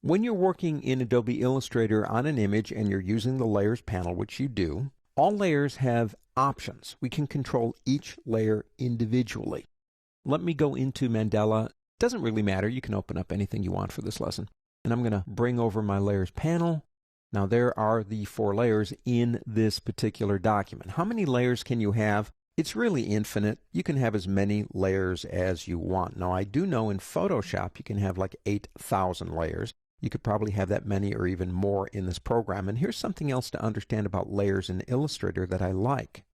When you're working in Adobe Illustrator on an image and you're using the Layers panel, which you do, all layers have options. We can control each layer individually. Let me go into Mandela. Doesn't really matter. You can open up anything you want for this lesson. And I'm going to bring over my Layers panel. Now there are the 4 layers in this particular document. How many layers can you have? It's really infinite. You can have as many layers as you want. Now I do know in Photoshop you can have like 8,000 layers. You could probably have that many or even more in this program. And here's something else to understand about layers in Illustrator that I like.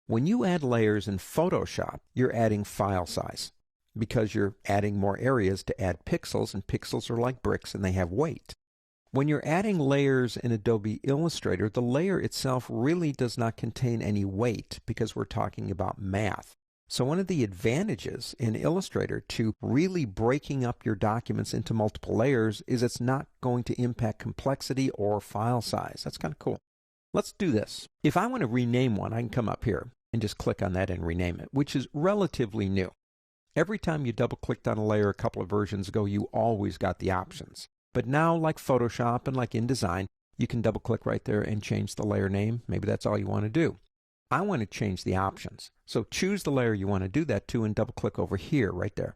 When you add layers in Photoshop, you're adding file size because you're adding more areas to add pixels, and pixels are like bricks and they have weight. When you're adding layers in Adobe Illustrator, the layer itself really does not contain any weight because we're talking about math. So one of the advantages in Illustrator to really breaking up your documents into multiple layers is it's not going to impact complexity or file size. That's kind of cool. Let's do this. If I want to rename one, I can come up here and just click on that and rename it, which is relatively new. Every time you double-clicked on a layer a couple of versions ago, you always got the options. But now, like Photoshop and like InDesign, you can double-click right there and change the layer name. Maybe that's all you want to do. I want to change the options. So choose the layer you want to do that to and double-click over here, right there.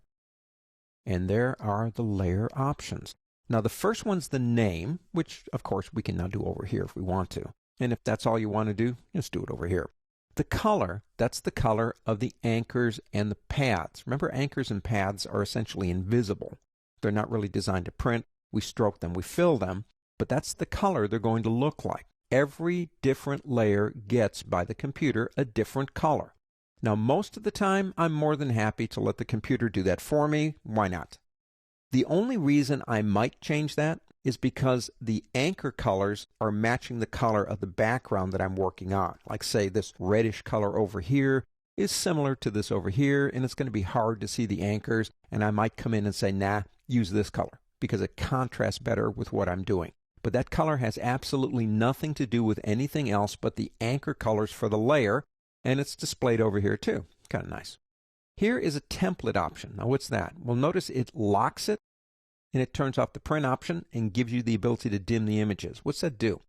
And there are the layer options. Now the first one's the name, which of course we can now do over here if we want to. And if that's all you want to do, just do it over here. The color, that's the color of the anchors and the paths. Remember, anchors and paths are essentially invisible. They're not really designed to print. We stroke them, we fill them, but that's the color they're going to look like. Every different layer gets, by the computer, a different color. Now, most of the time, I'm more than happy to let the computer do that for me. Why not? The only reason I might change that is because the anchor colors are matching the color of the background that I'm working on. Like, say, this reddish color over here is similar to this over here, and it's going to be hard to see the anchors, and I might come in and say, nah, use this color, because it contrasts better with what I'm doing. But that color has absolutely nothing to do with anything else but the anchor colors for the layer, and it's displayed over here too. Kind of nice. Here is a template option. Now what's that? Well, notice it locks it, and it turns off the print option and gives you the ability to dim the images. What's that do?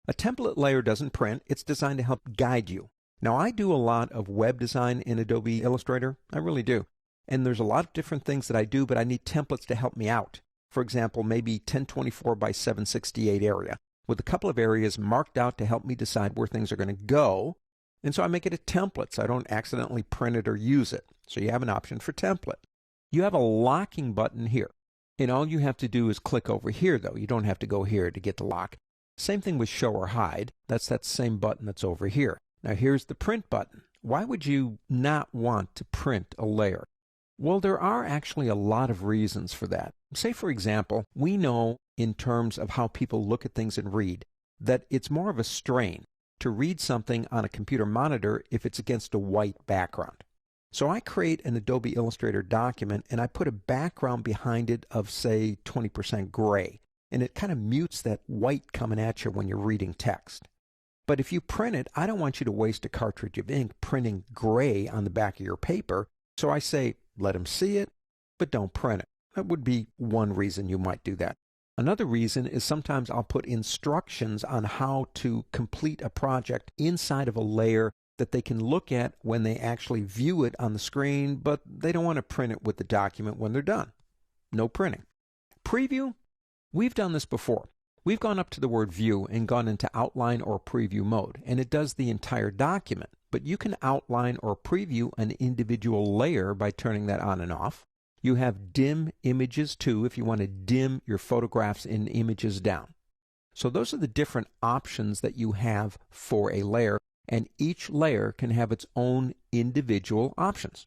A template layer doesn't print. It's designed to help guide you. Now I do a lot of web design in Adobe Illustrator. I really do. And there's a lot of different things that I do, but I need templates to help me out. For example, maybe 1024 by 768 area, with a couple of areas marked out to help me decide where things are going to go. And so I make it a template so I don't accidentally print it or use it. So you have an option for template. You have a locking button here. And all you have to do is click over here, though. You don't have to go here to get the lock. Same thing with show or hide. That's that same button that's over here. Now here's the print button. Why would you not want to print a layer? Well, there are actually a lot of reasons for that. Say, for example, we know in terms of how people look at things and read that it's more of a strain to read something on a computer monitor if it's against a white background. So I create an Adobe Illustrator document and I put a background behind it of, say, 20% gray. And it kind of mutes that white coming at you when you're reading text. But if you print it, I don't want you to waste a cartridge of ink printing gray on the back of your paper. So I say, let them see it, but don't print it. That would be one reason you might do that. Another reason is sometimes I'll put instructions on how to complete a project inside of a layer that they can look at when they actually view it on the screen, but they don't want to print it with the document when they're done. No printing. Preview, we've done this before. We've gone up to the word view and gone into outline or preview mode, and it does the entire document. But you can outline or preview an individual layer by turning that on and off. You have dim images too if you want to dim your photographs and images down. So those are the different options that you have for a layer, and each layer can have its own individual options.